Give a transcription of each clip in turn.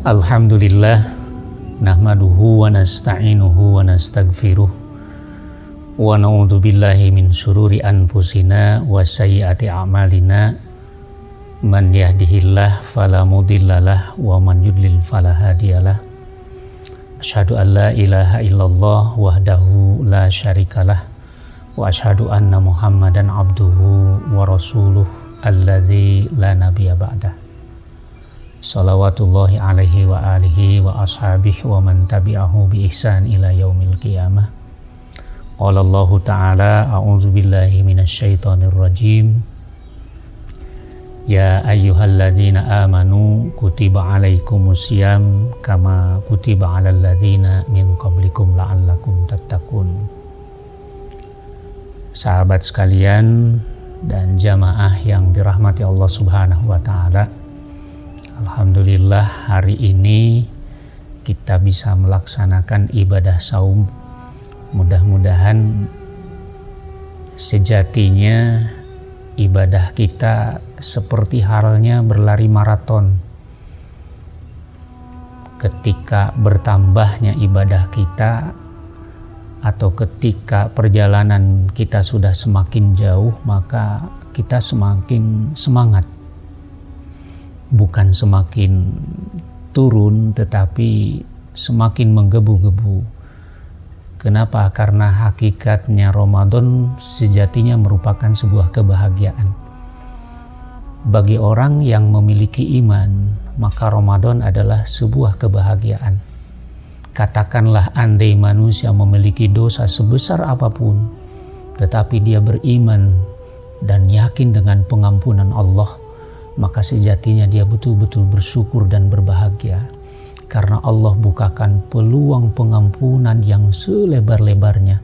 Alhamdulillah, nahmaduhu wa nasta'inuhu wa nastaghfiruh wa na'udzu billahi min syururi anfusina wa sayyiati a'malina. Man yahdihillah fala mudhillalah wa man yudlil fala hadiyalah. Asyhadu an la ilaha illallah wahdahu la syarikalah wa asyhadu anna Muhammadan abduhu wa rasuluh alladzi la nabiyya ba'dah. Salawatullahi alaihi wa alihi wa ashabihi wa man tabi'ahu bi ihsan ila yaumil qiyamah. Qala Allah ta'ala, a'udzu billahi minasyaitonir rajim. Ya ayyuhalladzina amanu kutiba alaikumusiyam kama kutiba alal ladzina min qablikum la'allakum tattaqun. Sahabat sekalian dan jamaah yang dirahmati Allah Subhanahu wa taala, alhamdulillah hari ini kita bisa melaksanakan ibadah saum. Mudah-mudahan sejatinya ibadah kita seperti halnya berlari maraton. Ketika bertambahnya ibadah kita atau ketika perjalanan kita sudah semakin jauh, maka kita semakin semangat. Bukan semakin turun, tetapi semakin menggebu-gebu. Kenapa? Karena hakikatnya Ramadan sejatinya merupakan sebuah kebahagiaan. Bagi orang yang memiliki iman, maka Ramadan adalah sebuah kebahagiaan. Katakanlah andai manusia memiliki dosa sebesar apapun, tetapi dia beriman dan yakin dengan pengampunan Allah, maka sejatinya dia betul-betul bersyukur dan berbahagia. Karena Allah bukakan peluang pengampunan yang selebar-lebarnya,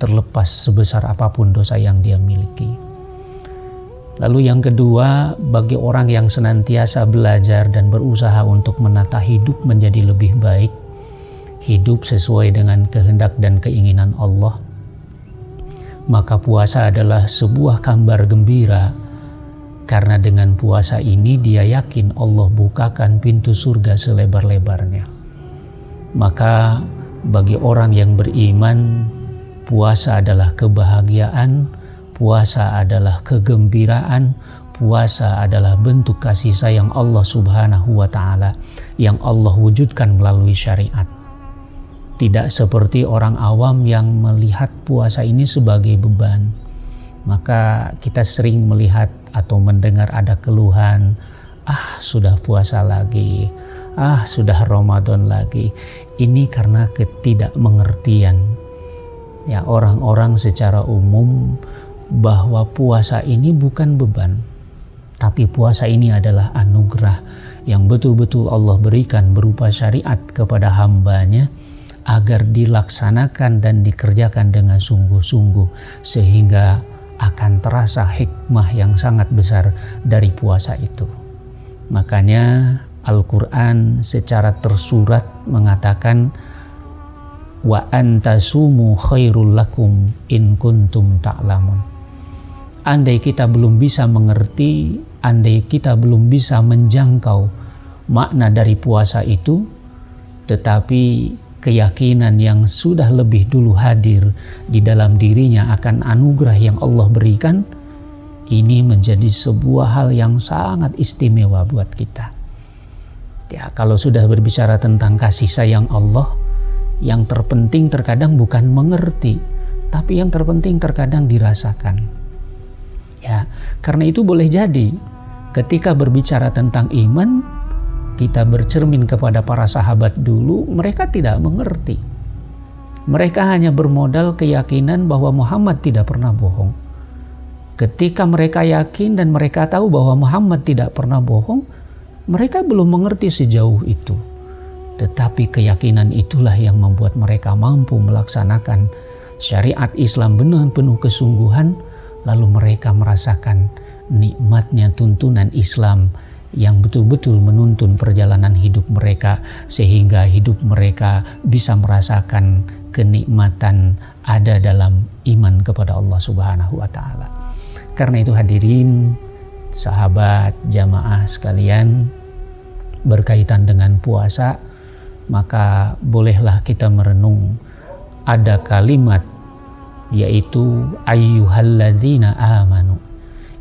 terlepas sebesar apapun dosa yang dia miliki. Lalu yang kedua, bagi orang yang senantiasa belajar dan berusaha untuk menata hidup menjadi lebih baik, hidup sesuai dengan kehendak dan keinginan Allah, maka puasa adalah sebuah kabar gembira. Karena dengan puasa ini dia yakin Allah bukakan pintu surga selebar-lebarnya. Maka bagi orang yang beriman, puasa adalah kebahagiaan, puasa adalah kegembiraan, puasa adalah bentuk kasih sayang Allah Subhanahu wa ta'ala yang Allah wujudkan melalui syariat. Tidak seperti orang awam yang melihat puasa ini sebagai beban. Maka kita sering melihat atau mendengar ada keluhan, sudah puasa lagi, sudah Ramadan lagi. Ini karena ketidakmengertian ya orang-orang secara umum bahwa puasa ini bukan beban, tapi puasa ini adalah anugerah yang betul-betul Allah berikan berupa syariat kepada hambanya agar dilaksanakan dan dikerjakan dengan sungguh-sungguh, sehingga akan terasa hikmah yang sangat besar dari puasa itu. Makanya Al-Quran secara tersurat mengatakan, wa antasumu khairul lakum in kuntum ta'lamun. Andai kita belum bisa mengerti, andai kita belum bisa menjangkau makna dari puasa itu, tetapi keyakinan yang sudah lebih dulu hadir di dalam dirinya akan anugerah yang Allah berikan, ini menjadi sebuah hal yang sangat istimewa buat kita. Ya, kalau sudah berbicara tentang kasih sayang Allah, yang terpenting terkadang bukan mengerti, tapi yang terpenting terkadang dirasakan. Ya, karena itu boleh jadi ketika berbicara tentang iman, kita bercermin kepada para sahabat dulu, mereka tidak mengerti. Mereka hanya bermodal keyakinan bahwa Muhammad tidak pernah bohong. Ketika mereka yakin dan mereka tahu bahwa Muhammad tidak pernah bohong, mereka belum mengerti sejauh itu. Tetapi keyakinan itulah yang membuat mereka mampu melaksanakan syariat Islam dengan penuh kesungguhan, lalu mereka merasakan nikmatnya tuntunan Islam yang betul-betul menuntun perjalanan hidup mereka, sehingga hidup mereka bisa merasakan kenikmatan ada dalam iman kepada Allah Subhanahu wa ta'ala. Karena itu hadirin, sahabat, jamaah sekalian, berkaitan dengan puasa, maka bolehlah kita merenung ada kalimat yaitu ayyuhalladzina amanu.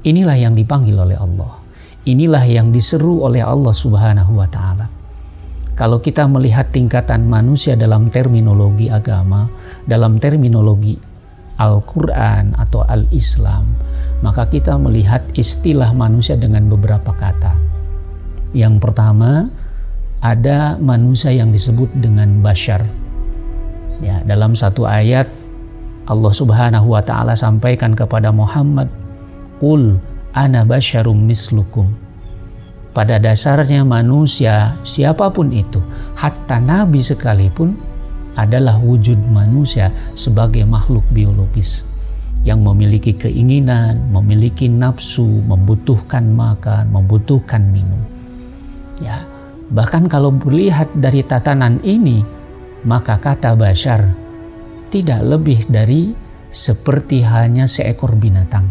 Inilah yang dipanggil oleh Allah. Inilah yang diseru oleh Allah Subhanahu wa taala. Kalau kita melihat tingkatan manusia dalam terminologi agama, dalam terminologi Al-Quran atau Al-Islam, maka kita melihat istilah manusia dengan beberapa kata. Yang pertama, ada manusia yang disebut dengan bashar. Ya, dalam satu ayat Allah Subhanahu wa taala sampaikan kepada Muhammad, "Qul ana basyarum mislukum." Pada dasarnya manusia, siapapun itu, hatta nabi sekalipun, adalah wujud manusia sebagai makhluk biologis yang memiliki keinginan, memiliki nafsu, membutuhkan makan, membutuhkan minum. Ya, bahkan kalau melihat dari tatanan ini, maka kata bashar tidak lebih dari seperti hanya seekor binatang.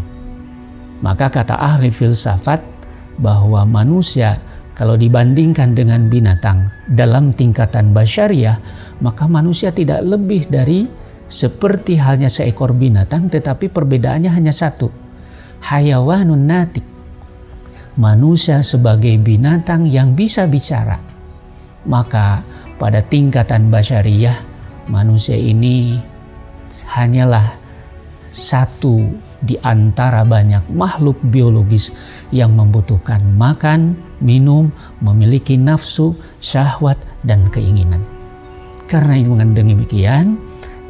Maka kata ahli filsafat bahwa manusia kalau dibandingkan dengan binatang dalam tingkatan basyariah, maka manusia tidak lebih dari seperti halnya seekor binatang, tetapi perbedaannya hanya satu, hayawanun natik. Manusia sebagai binatang yang bisa bicara. Maka pada tingkatan basyariah, manusia ini hanyalah satu di antara banyak makhluk biologis yang membutuhkan makan, minum, memiliki nafsu, syahwat, dan keinginan. Karena dengan demikian,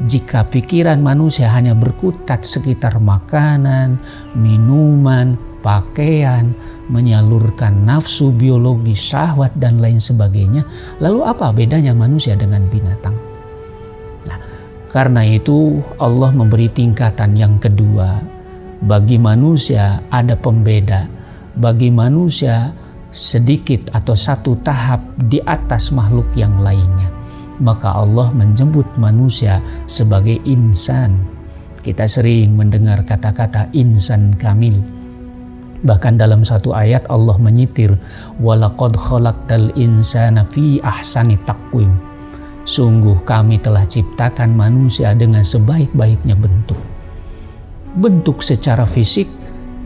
jika pikiran manusia hanya berkutat sekitar makanan, minuman, pakaian, menyalurkan nafsu biologi, syahwat, dan lain sebagainya, lalu apa bedanya manusia dengan binatang? Nah, karena itu Allah memberi tingkatan yang kedua. Bagi manusia ada pembeda. Bagi manusia sedikit atau satu tahap di atas makhluk yang lainnya. Maka Allah menjemput manusia sebagai insan. Kita sering mendengar kata-kata insan kamil. Bahkan dalam satu ayat Allah menyitir, walaqad khalaqtal insana fi ahsani taqwim. Sungguh kami telah ciptakan manusia dengan sebaik-baiknya bentuk. Bentuk secara fisik,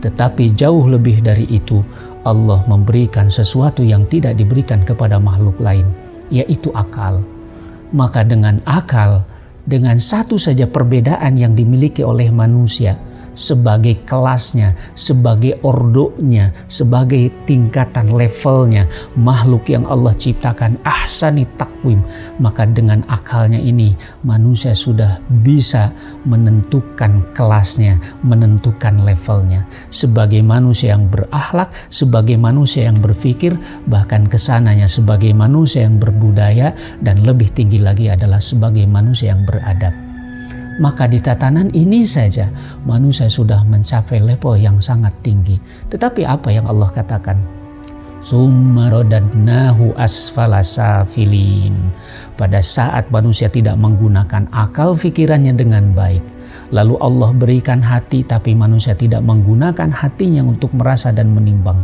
tetapi jauh lebih dari itu, Allah memberikan sesuatu yang tidak diberikan kepada makhluk lain, yaitu akal. Maka dengan akal, dengan satu saja perbedaan yang dimiliki oleh manusia, sebagai kelasnya, sebagai ordonya, sebagai tingkatan levelnya, makhluk yang Allah ciptakan ahsani takwim, maka dengan akalnya ini manusia sudah bisa menentukan kelasnya, menentukan levelnya, sebagai manusia yang berakhlak, sebagai manusia yang berpikir, bahkan kesananya sebagai manusia yang berbudaya, dan lebih tinggi lagi adalah sebagai manusia yang beradab. Maka di tatanan ini saja manusia sudah mencapai level yang sangat tinggi. Tetapi apa yang Allah katakan? Summa radadnahu asfala safilin. Pada saat manusia tidak menggunakan akal pikirannya dengan baik, lalu Allah berikan hati, tapi manusia tidak menggunakan hatinya untuk merasa dan menimbang,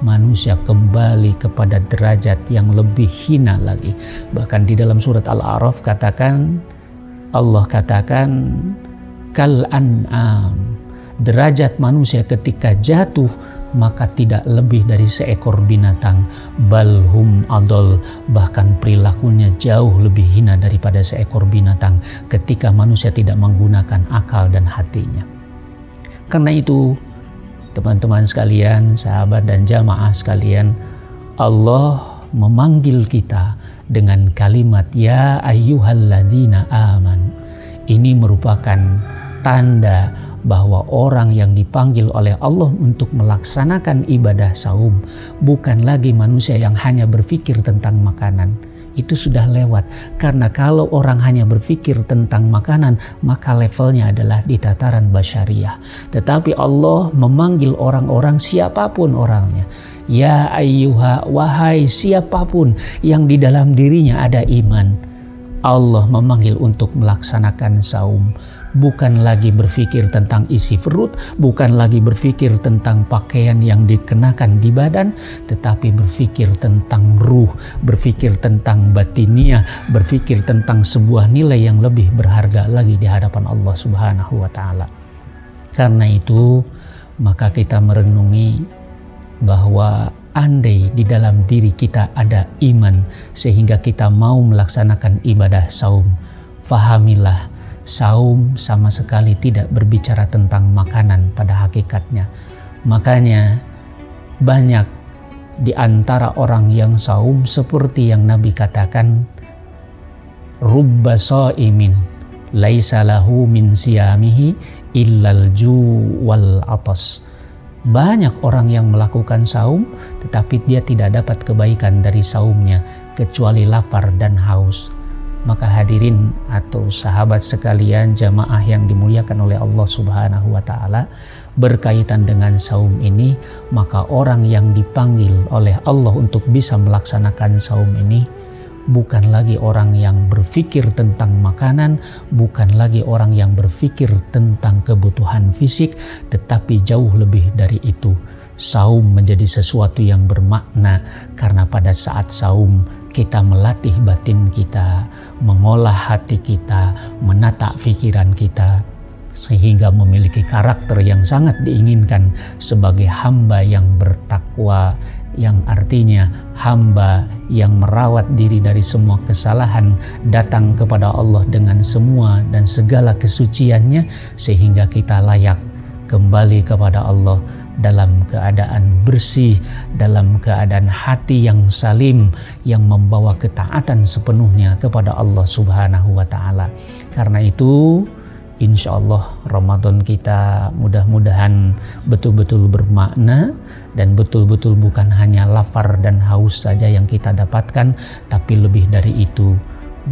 manusia kembali kepada derajat yang lebih hina lagi. Bahkan di dalam surat Al-A'raf Allah katakan kal an'am, derajat manusia ketika jatuh maka tidak lebih dari seekor binatang, balhum adol, bahkan perilakunya jauh lebih hina daripada seekor binatang ketika manusia tidak menggunakan akal dan hatinya. Karena itu teman-teman sekalian, sahabat dan jamaah sekalian, Allah memanggil kita dengan kalimat ya ayyuhalladzina amanu. Ini merupakan tanda bahwa orang yang dipanggil oleh Allah untuk melaksanakan ibadah saum bukan lagi manusia yang hanya berpikir tentang makanan. Itu sudah lewat, karena kalau orang hanya berpikir tentang makanan maka levelnya adalah di tataran basyariah. Tetapi Allah memanggil orang-orang siapapun orangnya. Ya ayyuha, wahai siapapun yang di dalam dirinya ada iman. Allah memanggil untuk melaksanakan saum. bukan lagi berpikir tentang isi perut, bukan lagi berpikir tentang pakaian yang dikenakan di badan, tetapi berpikir tentang ruh, berpikir tentang batinia, berpikir tentang sebuah nilai yang lebih berharga lagi di hadapan Allah Subhanahu wa Ta'ala. Karena itu, maka kita merenungi bahwa andai di dalam diri kita ada iman sehingga kita mau melaksanakan ibadah saum, fahamilah, saum sama sekali tidak berbicara tentang makanan pada hakikatnya. Makanya banyak di antara orang yang saum seperti yang Nabi katakan, rubba shaimin laisa lahu min siyamihi illal ju' wal atas. Banyak orang yang melakukan saum tetapi dia tidak dapat kebaikan dari saumnya kecuali lapar dan haus. Maka hadirin atau sahabat sekalian, jamaah yang dimuliakan oleh Allah Subhanahu wa Ta'ala, berkaitan dengan saum ini, maka orang yang dipanggil oleh Allah untuk bisa melaksanakan saum ini bukan lagi orang yang berpikir tentang makanan, bukan lagi orang yang berpikir tentang kebutuhan fisik, tetapi jauh lebih dari itu. Saum menjadi sesuatu yang bermakna karena pada saat saum kita melatih batin kita, mengolah hati kita, menata pikiran kita, sehingga memiliki karakter yang sangat diinginkan sebagai hamba yang bertakwa, yang artinya hamba yang merawat diri dari semua kesalahan, datang kepada Allah dengan semua dan segala kesuciannya, sehingga kita layak kembali kepada Allah dalam keadaan bersih, dalam keadaan hati yang salim, yang membawa ketaatan sepenuhnya kepada Allah Subhanahu wa Ta'ala. Karena itu, insya Allah Ramadan kita mudah-mudahan betul-betul bermakna dan betul-betul bukan hanya lapar dan haus saja yang kita dapatkan, tapi lebih dari itu,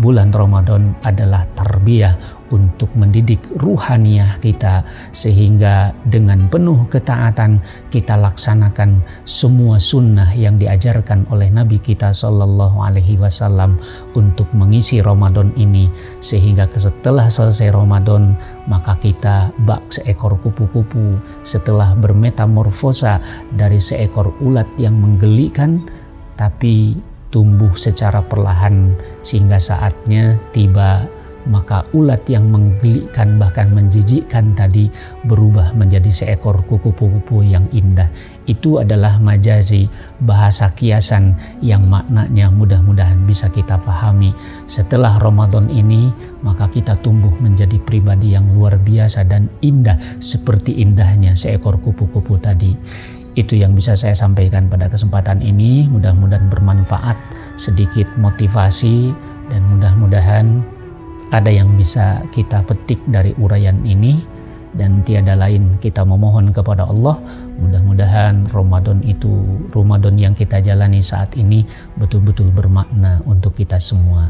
bulan Ramadan adalah tarbiyah untuk mendidik ruhaniyah kita, sehingga dengan penuh ketaatan kita laksanakan semua sunnah yang diajarkan oleh Nabi kita Sallallahu Alaihi Wasallam untuk mengisi Ramadan ini, sehingga setelah selesai Ramadan maka kita bak seekor kupu-kupu setelah bermetamorfosa dari seekor ulat yang menggelikan, tapi tumbuh secara perlahan sehingga saatnya tiba, maka ulat yang menggelikan bahkan menjijikkan tadi berubah menjadi seekor kupu-kupu yang indah. Itu adalah majazi, bahasa kiasan yang maknanya mudah-mudahan bisa kita pahami. Setelah Ramadan ini maka kita tumbuh menjadi pribadi yang luar biasa dan indah seperti indahnya seekor kupu-kupu tadi. Itu yang bisa saya sampaikan pada kesempatan ini. Mudah-mudahan bermanfaat, sedikit motivasi, dan mudah-mudahan ada yang bisa kita petik dari uraian ini. Dan tiada lain kita memohon kepada Allah, mudah-mudahan Ramadan yang kita jalani saat ini betul-betul bermakna untuk kita semua.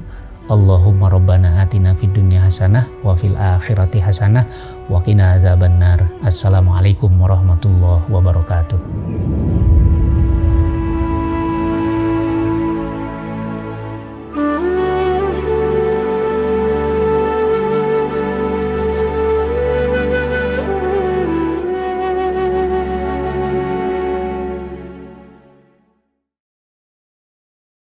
Allahumma rabbana atina fid dunya hasanah wa fil akhirati hasanah wa qina azabannar. Assalamualaikum warahmatullahi wabarakatuh.